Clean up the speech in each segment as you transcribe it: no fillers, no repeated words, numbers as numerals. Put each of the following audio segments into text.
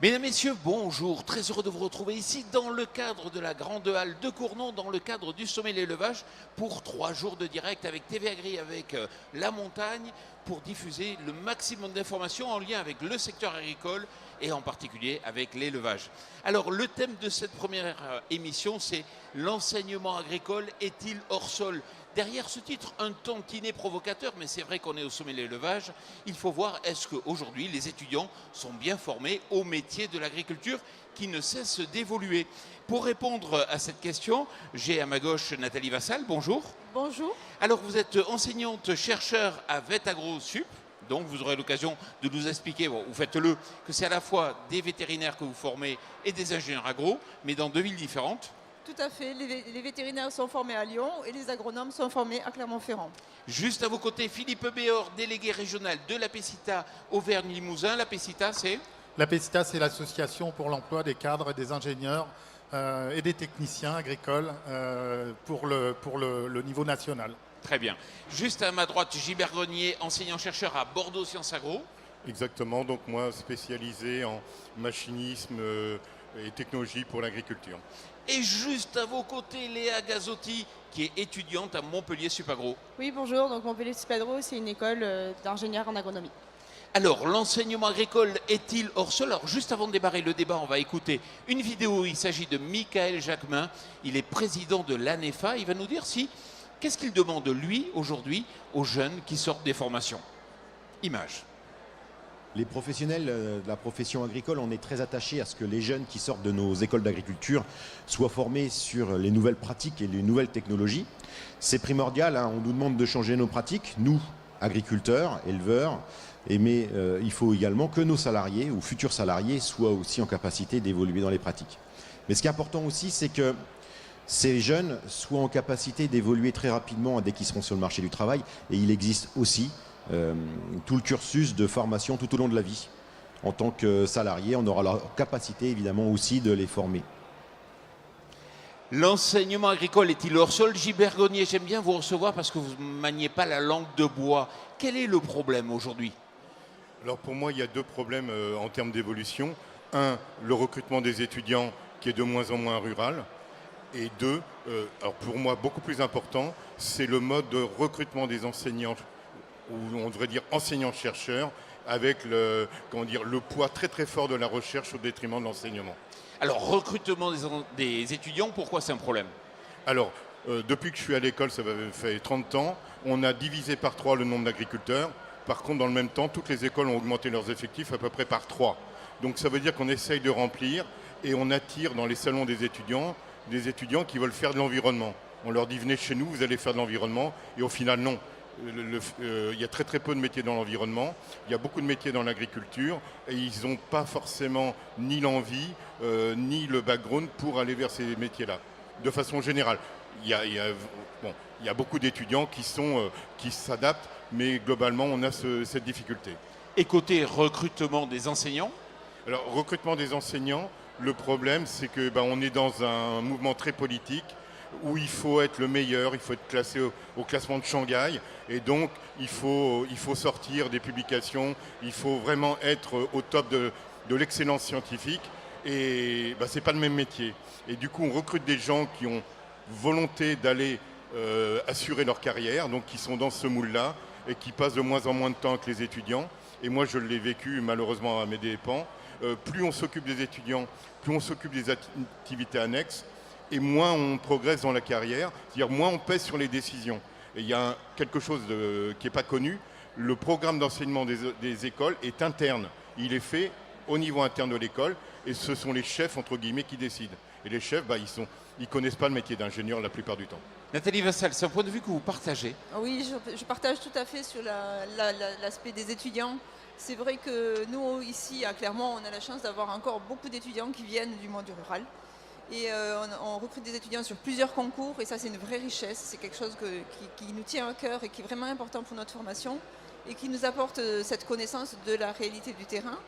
Mesdames, Messieurs, bonjour. Très heureux de vous retrouver ici dans le cadre de la Grande Halle de Cournon, dans le cadre du Sommet de l'Élevage, pour 3 jours de direct avec TV Agri, avec la montagne, pour diffuser le maximum d'informations en lien avec le secteur agricole et en particulier avec l'élevage. Alors, le thème de cette première émission, c'est l'enseignement agricole est-il hors sol ? Derrière ce titre, un tantinet provocateur, mais c'est vrai qu'on est au sommet de l'élevage, il faut voir est-ce qu'aujourd'hui les étudiants sont bien formés au métier de l'agriculture qui ne cesse d'évoluer. Pour répondre à cette question, j'ai à ma gauche Nathalie Vassal, bonjour. Bonjour. Alors vous êtes enseignante-chercheur à VetAgro Sup, donc vous aurez l'occasion de nous expliquer, bon, vous faites-le, que c'est à la fois des vétérinaires que vous formez et des ingénieurs agro, mais dans 2 villes différentes. Tout à fait. Les vétérinaires sont formés à Lyon et les agronomes sont formés à Clermont-Ferrand. Juste à vos côtés, Philippe Béor, délégué régional de l'APECITA Auvergne-Limousin. L'APECITA, c'est L'APECITA, c'est l'association pour l'emploi des cadres et des ingénieurs et des techniciens agricoles pour le niveau national. Très bien. Juste à ma droite, Gilbert Grenier, enseignant-chercheur à Bordeaux Sciences Agro. Exactement, donc moi spécialisé en machinisme et technologie pour l'agriculture. Et juste à vos côtés, Léa Gazotti, qui est étudiante à Montpellier Supagro. Oui, bonjour. Donc Montpellier Supagro, c'est une école d'ingénieurs en agronomie. Alors, l'enseignement agricole est-il hors sol ? Alors, juste avant de démarrer le débat, on va écouter une vidéo. Il s'agit de Michael Jacquemin. Il est président de l'ANEFA. Il va nous dire qu'est-ce qu'il demande, lui, aujourd'hui, aux jeunes qui sortent des formations. Image. Les professionnels de la profession agricole, on est très attachés à ce que les jeunes qui sortent de nos écoles d'agriculture soient formés sur les nouvelles pratiques et les nouvelles technologies. C'est primordial, hein, on nous demande de changer nos pratiques, nous, agriculteurs, éleveurs, mais il faut également que nos salariés ou futurs salariés soient aussi en capacité d'évoluer dans les pratiques. Mais ce qui est important aussi, c'est que ces jeunes soient en capacité d'évoluer très rapidement dès qu'ils seront sur le marché du travail, et il existe aussi tout le cursus de formation tout au long de la vie. En tant que salarié, on aura la capacité évidemment aussi de les former. L'enseignement agricole est-il hors sol ? Gilbert Grenier, j'aime bien vous recevoir parce que vous ne maniez pas la langue de bois. Quel est le problème aujourd'hui ? Alors pour moi, il y a 2 problèmes en termes d'évolution. 1, le recrutement des étudiants qui est de moins en moins rural. Et 2, alors pour moi beaucoup plus important, c'est le mode de recrutement des enseignants, ou on devrait dire enseignants-chercheurs, avec le poids très très fort de la recherche au détriment de l'enseignement. Alors, recrutement des étudiants, pourquoi c'est un problème ? Alors, depuis que je suis à l'école, ça fait 30 ans, on a divisé par 3 le nombre d'agriculteurs. Par contre, dans le même temps, toutes les écoles ont augmenté leurs effectifs à peu près par 3. Donc ça veut dire qu'on essaye de remplir et on attire dans les salons des étudiants qui veulent faire de l'environnement. On leur dit venez chez nous, vous allez faire de l'environnement, et au final non. Il y a très très peu de métiers dans l'environnement, il y a beaucoup de métiers dans l'agriculture et ils n'ont pas forcément ni l'envie ni le background pour aller vers ces métiers-là. De façon générale, il y a beaucoup d'étudiants qui s'adaptent, mais globalement on a cette difficulté. Et côté recrutement des enseignants ? Alors recrutement des enseignants, le problème c'est que on est dans un mouvement très politique, où il faut être le meilleur, il faut être classé au classement de Shanghai, et donc il faut sortir des publications, il faut vraiment être au top de l'excellence scientifique, et c'est pas le même métier. Et du coup on recrute des gens qui ont volonté d'aller assurer leur carrière, donc qui sont dans ce moule-là, et qui passent de moins en moins de temps avec les étudiants, et moi je l'ai vécu malheureusement à mes dépens. Plus on s'occupe des étudiants, plus on s'occupe des activités annexes, et moins on progresse dans la carrière, c'est-à-dire moins on pèse sur les décisions. Et il y a quelque chose qui n'est pas connu, le programme d'enseignement des écoles est interne. Il est fait au niveau interne de l'école, et ce sont les chefs, entre guillemets, qui décident. Et les chefs, ils ne connaissent pas le métier d'ingénieur la plupart du temps. Nathalie Vassal, c'est un point de vue que vous partagez. Oui, je partage tout à fait sur l'aspect des étudiants. C'est vrai que nous, ici, à Clermont, on a la chance d'avoir encore beaucoup d'étudiants qui viennent du monde rural. Et on recrute des étudiants sur plusieurs concours, et ça c'est une vraie richesse, c'est quelque chose qui nous tient à cœur et qui est vraiment important pour notre formation et qui nous apporte cette connaissance de la réalité du terrain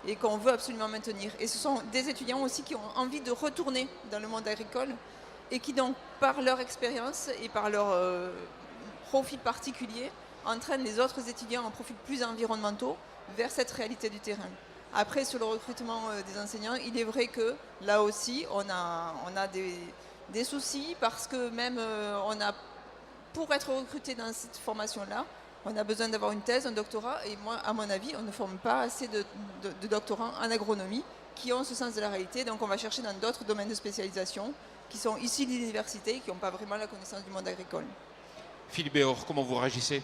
et qu'on veut absolument maintenir. Et ce sont des étudiants aussi qui ont envie de retourner dans le monde agricole et qui donc par leur expérience et par leur profil particulier entraînent les autres étudiants en profils plus environnementaux vers cette réalité du terrain. Après, sur le recrutement des enseignants, il est vrai que là aussi, on a des soucis parce que même pour être recruté dans cette formation-là, on a besoin d'avoir une thèse, un doctorat, et moi, à mon avis, on ne forme pas assez de doctorants en agronomie qui ont ce sens de la réalité. Donc on va chercher dans d'autres domaines de spécialisation qui sont ici de l'université, qui n'ont pas vraiment la connaissance du monde agricole. Philippe Béor, comment vous réagissez?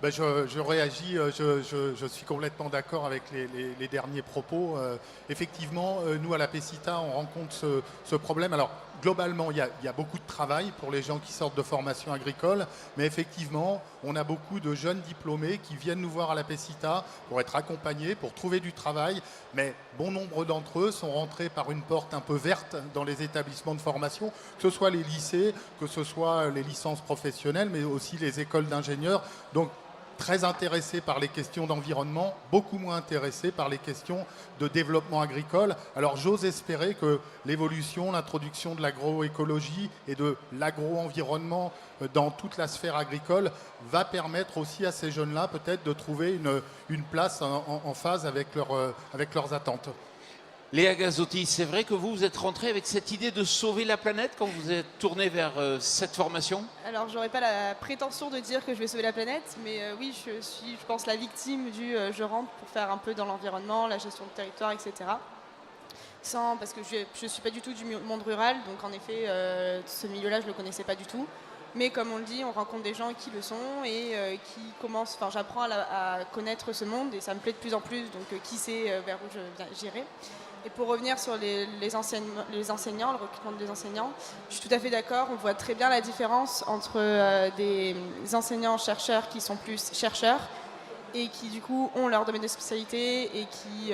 Ben, je réagis, je suis complètement d'accord avec les derniers propos. Effectivement, nous à la PECITA, on rencontre ce problème. Alors, globalement, il y a beaucoup de travail pour les gens qui sortent de formation agricole, mais effectivement, on a beaucoup de jeunes diplômés qui viennent nous voir à la PECITA pour être accompagnés, pour trouver du travail, mais bon nombre d'entre eux sont rentrés par une porte un peu verte dans les établissements de formation, que ce soit les lycées, que ce soit les licences professionnelles, mais aussi les écoles d'ingénieurs. Donc, très intéressés par les questions d'environnement, beaucoup moins intéressés par les questions de développement agricole. Alors j'ose espérer que l'évolution, l'introduction de l'agroécologie et de l'agro-environnement dans toute la sphère agricole va permettre aussi à ces jeunes-là peut-être de trouver une place en phase avec leurs attentes. Léa Gazzotti, c'est vrai que vous êtes rentré avec cette idée de sauver la planète quand vous êtes tourné vers cette formation? Alors, j'aurais pas la prétention de dire que je vais sauver la planète, mais oui, je suis, je pense, la victime du je rentre pour faire un peu dans l'environnement, la gestion de territoire, etc. Parce que je suis pas du tout du monde rural, donc en effet, ce milieu-là, je le connaissais pas du tout. Mais comme on le dit, on rencontre des gens qui le sont et qui commencent. Enfin, j'apprends à connaître ce monde et ça me plaît de plus en plus. Donc, qui sait vers où j'irai. Et pour revenir sur les enseignants, le recrutement des enseignants, je suis tout à fait d'accord. On voit très bien la différence entre des enseignants-chercheurs qui sont plus chercheurs et qui du coup ont leur domaine de spécialité et qui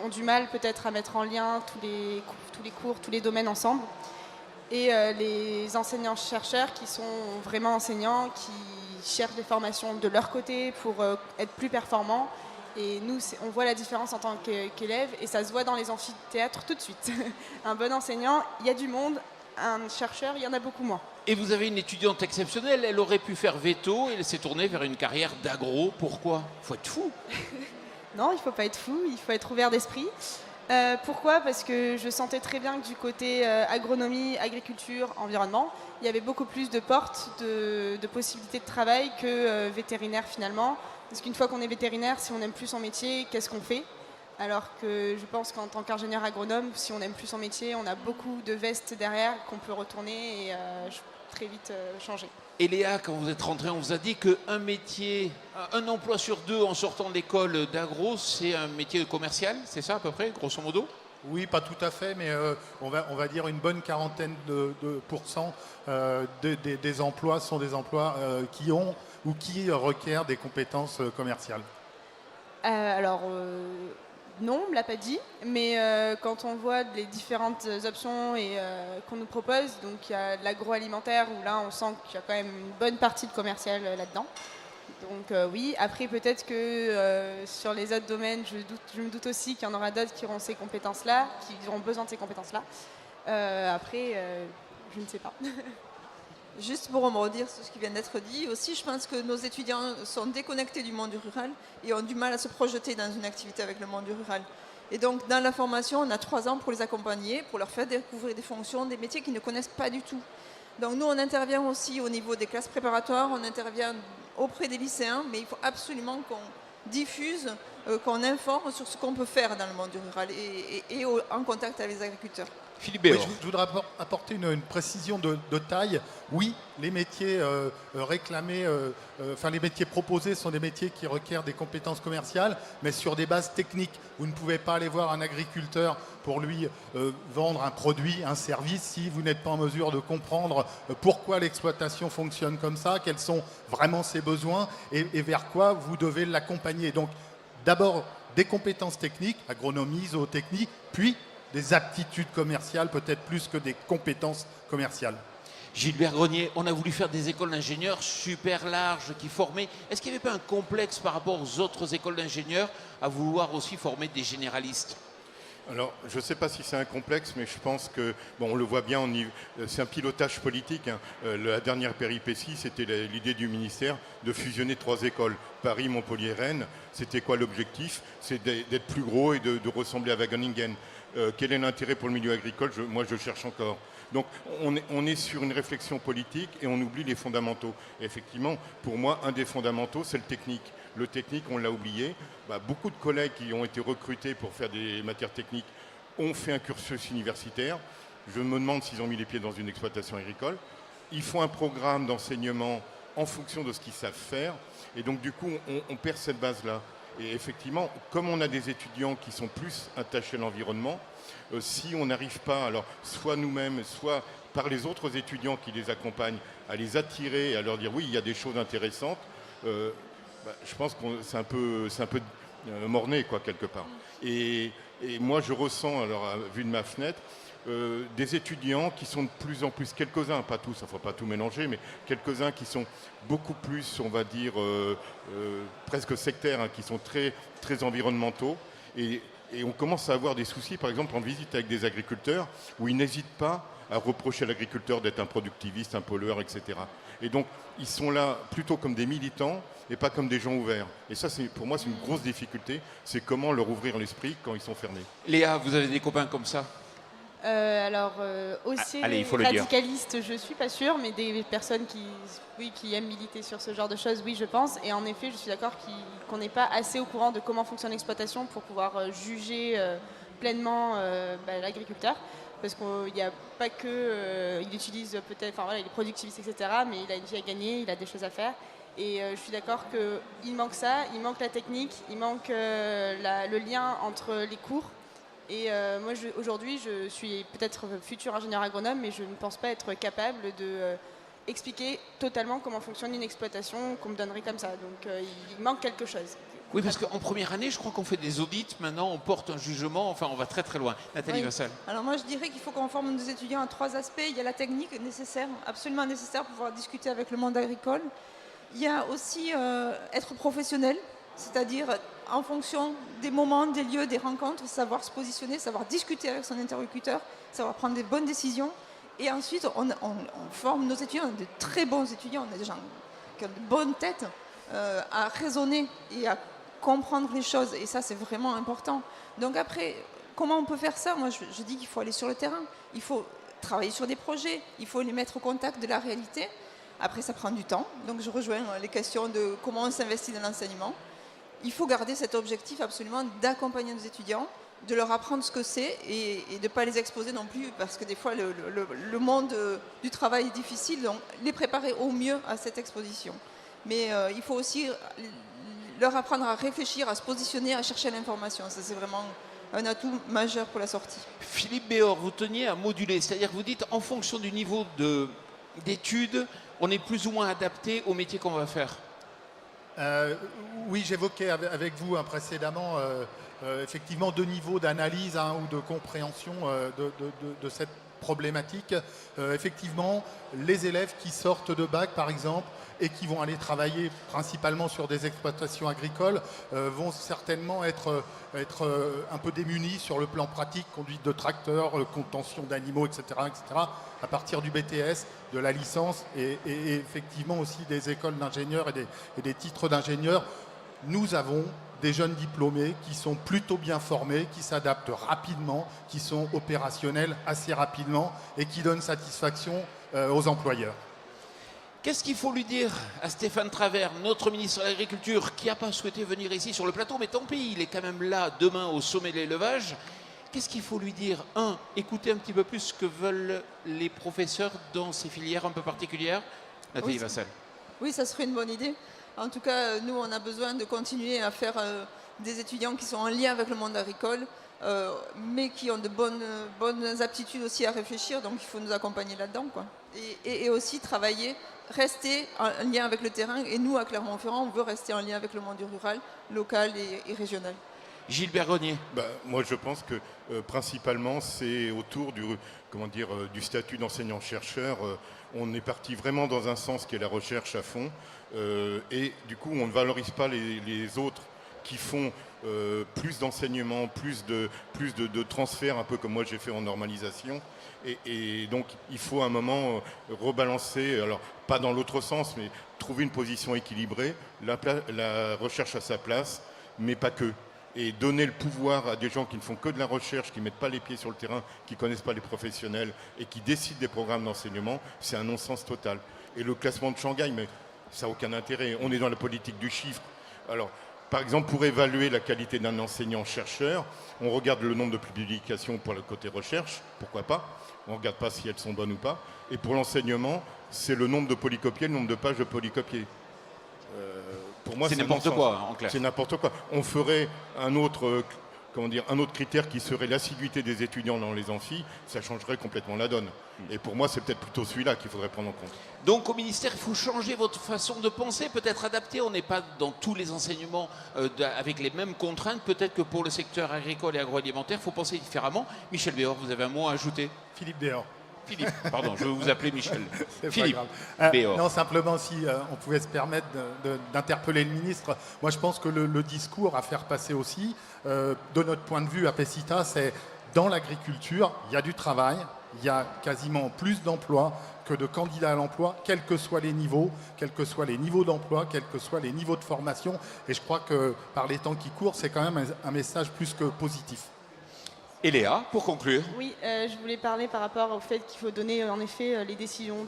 ont du mal peut-être à mettre en lien tous les cours, tous les domaines ensemble. Et les enseignants-chercheurs qui sont vraiment enseignants, qui cherchent des formations de leur côté pour être plus performants. Et nous, on voit la différence en tant qu'élève et ça se voit dans les amphithéâtres tout de suite. Un bon enseignant, il y a du monde. Un chercheur, il y en a beaucoup moins. Et vous avez une étudiante exceptionnelle, elle aurait pu faire veto et elle s'est tournée vers une carrière d'agro. Pourquoi? Il faut être fou. Non, il ne faut pas être fou, il faut être ouvert d'esprit. Pourquoi? Parce que je sentais très bien que du côté agronomie, agriculture, environnement, il y avait beaucoup plus de portes, de possibilités de travail que vétérinaire finalement. Parce qu'une fois qu'on est vétérinaire, si on n'aime plus son métier, qu'est-ce qu'on fait? Alors que je pense qu'en tant qu'ingénieur agronome, si on n'aime plus son métier, on a beaucoup de vestes derrière qu'on peut retourner et très vite changer. Et Léa, quand vous êtes rentrée, on vous a dit qu'un métier, un emploi sur deux en sortant de l'école d'agro, c'est un métier commercial, c'est ça à peu près, grosso modo? Oui, pas tout à fait, mais on va dire une bonne quarantaine de pourcents des emplois sont des emplois qui ont ou qui requièrent des compétences commerciales. Non, on ne me l'a pas dit, mais quand on voit les différentes options qu'on nous propose, donc il y a l'agroalimentaire où là on sent qu'il y a quand même une bonne partie de commercial là-dedans. Donc oui, après peut-être que sur les autres domaines, je me doute aussi qu'il y en aura d'autres qui auront ces compétences-là, qui auront besoin de ces compétences-là. Je ne sais pas. Juste pour me redire ce qui vient d'être dit, aussi je pense que nos étudiants sont déconnectés du monde rural et ont du mal à se projeter dans une activité avec le monde rural. Et donc dans la formation, on a 3 ans pour les accompagner, pour leur faire découvrir des fonctions, des métiers qu'ils ne connaissent pas du tout. Donc nous, on intervient aussi au niveau des classes préparatoires, on intervient auprès des lycéens, mais il faut absolument qu'on diffuse, qu'on informe sur ce qu'on peut faire dans le monde rural et en contact avec les agriculteurs. Philippe Oui, Béor. je voudrais apporter une précision de taille. Oui, les métiers réclamés, les métiers proposés sont des métiers qui requièrent des compétences commerciales, mais sur des bases techniques. Vous ne pouvez pas aller voir un agriculteur pour lui vendre un produit, un service, si vous n'êtes pas en mesure de comprendre pourquoi l'exploitation fonctionne comme ça, quels sont vraiment ses besoins et vers quoi vous devez l'accompagner. Donc, d'abord, des compétences techniques, agronomie, zootechnie, puis des aptitudes commerciales, peut-être plus que des compétences commerciales. Gilbert Grenier, on a voulu faire des écoles d'ingénieurs super larges qui formaient. Est-ce qu'il n'y avait pas un complexe par rapport aux autres écoles d'ingénieurs à vouloir aussi former des généralistes? Alors, je ne sais pas si c'est un complexe, mais je pense que, bon, on le voit bien, c'est un pilotage politique, hein. La dernière péripétie, c'était l'idée du ministère de fusionner 3 écoles, Paris, Montpellier, Rennes. C'était quoi l'objectif? C'est d'être plus gros et de ressembler à Wageningen. Quel est l'intérêt pour le milieu agricole? Moi, je cherche encore. Donc, on est sur une réflexion politique et on oublie les fondamentaux. Et effectivement, pour moi, un des fondamentaux, c'est le technique. Le technique, on l'a oublié. Beaucoup de collègues qui ont été recrutés pour faire des matières techniques ont fait un cursus universitaire. Je me demande s'ils ont mis les pieds dans une exploitation agricole. Ils font un programme d'enseignement en fonction de ce qu'ils savent faire. Et donc, du coup, on perd cette base-là. Et effectivement, comme on a des étudiants qui sont plus attachés à l'environnement, si on n'arrive pas, alors soit nous-mêmes, soit par les autres étudiants qui les accompagnent, à les attirer et à leur dire oui, il y a des choses intéressantes, je pense que c'est un peu morné, quoi, quelque part. Et moi, je ressens, alors, vu de ma fenêtre, des étudiants qui sont de plus en plus, quelques-uns, pas tous, il ne faut pas tout mélanger, mais quelques-uns qui sont beaucoup plus, on va dire, presque sectaires, hein, qui sont très, très environnementaux. Et on commence à avoir des soucis, par exemple, en visite avec des agriculteurs, où ils n'hésitent pas à reprocher à l'agriculteur d'être un productiviste, un pollueur, etc. Et donc, ils sont là plutôt comme des militants et pas comme des gens ouverts. Et ça, pour moi, c'est une grosse difficulté. C'est comment leur ouvrir l'esprit quand ils sont fermés. Léa, vous avez des copains comme ça? Aussi allez, il faut le dire. radicaliste, je suis pas sûre, mais des personnes qui aiment militer sur ce genre de choses, oui, je pense. Et en effet, je suis d'accord qu'on n'est pas assez au courant de comment fonctionne l'exploitation pour pouvoir juger pleinement l'agriculteur. Parce qu'il n'y a pas que... il utilise peut-être... Enfin voilà, il est productiviste, etc. Mais il a une vie à gagner, il a des choses à faire. Et je suis d'accord qu'il manque ça, il manque la technique, il manque le lien entre les cours. Et moi, aujourd'hui, je suis peut-être futur ingénieur agronome, mais je ne pense pas être capable de expliquer totalement comment fonctionne une exploitation qu'on me donnerait comme ça. Donc, il manque quelque chose. Oui, parce qu'en première année, je crois qu'on fait des audits. Maintenant, on porte un jugement. Enfin, on va très très loin. Nathalie Oui. Vassal. Alors moi, je dirais qu'il faut qu'on forme nos étudiants à 3 aspects. Il y a la technique nécessaire, absolument nécessaire pour pouvoir discuter avec le monde agricole. Il y a aussi être professionnel, c'est-à-dire en fonction des moments, des lieux, des rencontres, savoir se positionner, savoir discuter avec son interlocuteur, savoir prendre des bonnes décisions. Et ensuite, on forme nos étudiants, on a de très bons étudiants, on a des gens qui ont de bonnes têtes à raisonner et à comprendre les choses. Et ça, c'est vraiment important. Donc après, comment on peut faire ça? Moi, je dis qu'il faut aller sur le terrain. Il faut travailler sur des projets. Il faut les mettre au contact de la réalité. Après, ça prend du temps. Donc, je rejoins les questions de comment on s'investit dans l'enseignement. Il faut garder cet objectif absolument d'accompagner nos étudiants, de leur apprendre ce que c'est et de ne pas les exposer non plus parce que des fois, le monde du travail est difficile. Donc, les préparer au mieux à cette exposition. Mais il faut aussi leur apprendre à réfléchir, à se positionner, à chercher l'information. Ça, c'est vraiment un atout majeur pour la sortie. Philippe Béor, vous teniez à moduler. C'est-à-dire que vous dites, en fonction du niveau d'études, on est plus ou moins adapté au métier qu'on va faire. Oui, j'évoquais avec vous précédemment effectivement 2 niveaux d'analyse ou de compréhension de cette problématique. Effectivement, les élèves qui sortent de bac, par exemple, et qui vont aller travailler principalement sur des exploitations agricoles vont certainement être un peu démunis sur le plan pratique, conduite de tracteurs, contention d'animaux, etc., à partir du BTS, de la licence et effectivement aussi des écoles d'ingénieurs et des titres d'ingénieurs. Nous avons des jeunes diplômés qui sont plutôt bien formés, qui s'adaptent rapidement, qui sont opérationnels assez rapidement et qui donnent satisfaction aux employeurs. Qu'est-ce qu'il faut lui dire à Stéphane Travert, notre ministre de l'Agriculture, qui n'a pas souhaité venir ici sur le plateau, mais tant pis, il est quand même là demain au sommet de l'élevage. Qu'est-ce qu'il faut lui dire? Écouter un petit peu plus ce que veulent les professeurs dans ces filières un peu particulières. Nathalie Vassal. Oui, ça serait une bonne idée. En tout cas, nous, on a besoin de continuer à faire des étudiants qui sont en lien avec le monde agricole, mais qui ont de bonnes aptitudes aussi à réfléchir. Donc, il faut nous accompagner là-dedans, quoi. Et aussi travailler, rester en lien avec le terrain. Et nous, à Clermont-Ferrand, on veut rester en lien avec le monde rural, local et régional. Gilles Bergonnier. Moi, je pense que principalement, c'est autour du statut d'enseignant-chercheur. On est parti vraiment dans un sens qui est la recherche à fond. Et du coup, on ne valorise pas les autres qui font plus d'enseignement, plus de transfert, un peu comme moi j'ai fait en normalisation. Et donc il faut à un moment rebalancer, alors pas dans l'autre sens, mais trouver une position équilibrée, la recherche à sa place, mais pas que. Et donner le pouvoir à des gens qui ne font que de la recherche, qui ne mettent pas les pieds sur le terrain, qui ne connaissent pas les professionnels et qui décident des programmes d'enseignement, c'est un non-sens total. Et le classement de Shanghai, mais ça n'a aucun intérêt. On est dans la politique du chiffre. Alors, par exemple, pour évaluer la qualité d'un enseignant-chercheur, on regarde le nombre de publications pour le côté recherche, pourquoi pas. On ne regarde pas si elles sont bonnes ou pas. Et pour l'enseignement, c'est le nombre de polycopiés, le nombre de pages de polycopiés. Pour moi, c'est n'importe quoi, en clair. C'est n'importe quoi. On ferait un autre critère qui serait l'assiduité des étudiants dans les amphis, ça changerait complètement la donne. Et pour moi, c'est peut-être plutôt celui-là qu'il faudrait prendre en compte. Donc au ministère, il faut changer votre façon de penser, peut-être adapter. On n'est pas dans tous les enseignements avec les mêmes contraintes. Peut-être que pour le secteur agricole et agroalimentaire, il faut penser différemment. Michel Béor, vous avez un mot à ajouter? Philippe Béor. Philippe, pardon, je vais vous appeler Michel. C'est Philippe pas grave. Béor. Non, simplement, si on pouvait se permettre d'interpeller le ministre, moi je pense que le discours à faire passer aussi, de notre point de vue à Pessita, c'est dans l'agriculture, il y a du travail, il y a quasiment plus d'emplois que de candidats à l'emploi, quels que soient les niveaux, quels que soient les niveaux d'emploi, quels que soient les niveaux de formation. Et je crois que par les temps qui courent, c'est quand même un message plus que positif. Et Léa, pour conclure. Oui, je voulais parler par rapport au fait qu'il faut donner en effet les décisions,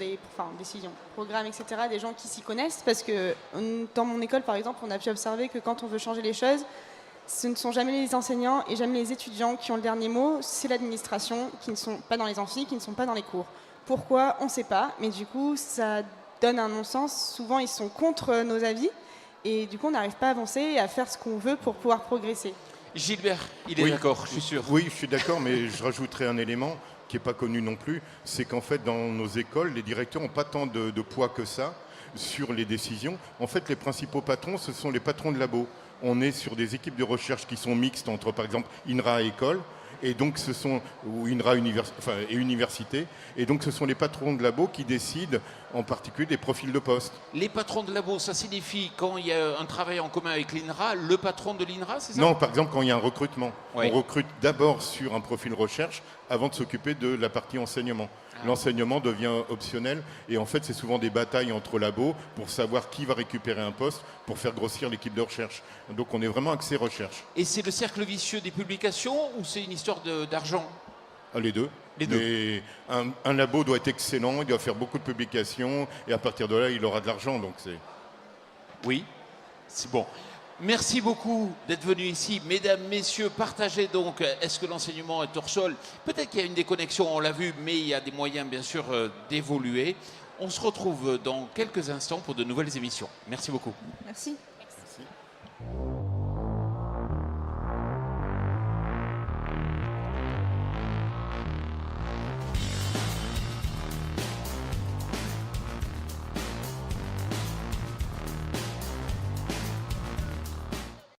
programmes, etc. des gens qui s'y connaissent. Parce que dans mon école, par exemple, on a pu observer que quand on veut changer les choses, ce ne sont jamais les enseignants et jamais les étudiants qui ont le dernier mot, c'est l'administration qui ne sont pas dans les amphis, qui ne sont pas dans les cours. Pourquoi? On ne sait pas, mais du coup, ça donne un non-sens. Souvent, ils sont contre nos avis et du coup, on n'arrive pas à avancer et à faire ce qu'on veut pour pouvoir progresser. Gilbert, il est d'accord, je suis sûr. Oui, je suis d'accord, mais je rajouterai un élément qui n'est pas connu non plus, c'est qu'en fait, dans nos écoles, les directeurs n'ont pas tant de poids que ça sur les décisions. En fait, les principaux patrons, ce sont les patrons de labo. On est sur des équipes de recherche qui sont mixtes entre, par exemple, INRA et école, et donc ce sont, ou INRA et université, et donc ce sont les patrons de labo qui décident en particulier des profils de poste. Les patrons de labo, ça signifie quand il y a un travail en commun avec l'INRA, le patron de l'INRA, c'est ça? Non, par exemple quand il y a un recrutement. Oui. On recrute d'abord sur un profil recherche avant de s'occuper de la partie enseignement. L'enseignement devient optionnel et en fait c'est souvent des batailles entre labos pour savoir qui va récupérer un poste pour faire grossir l'équipe de recherche. Donc on est vraiment axé recherche. Et c'est le cercle vicieux des publications ou c'est une histoire d'argent? Les deux. Les deux. Mais un labo doit être excellent, il doit faire beaucoup de publications et à partir de là il aura de l'argent. Donc c'est... Oui, c'est bon. Merci beaucoup d'être venus ici. Mesdames, messieurs, partagez donc. Est-ce que l'enseignement est hors sol? Peut-être qu'il y a une déconnexion, on l'a vu, mais il y a des moyens, bien sûr, d'évoluer. On se retrouve dans quelques instants pour de nouvelles émissions. Merci beaucoup. Merci.